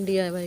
DIY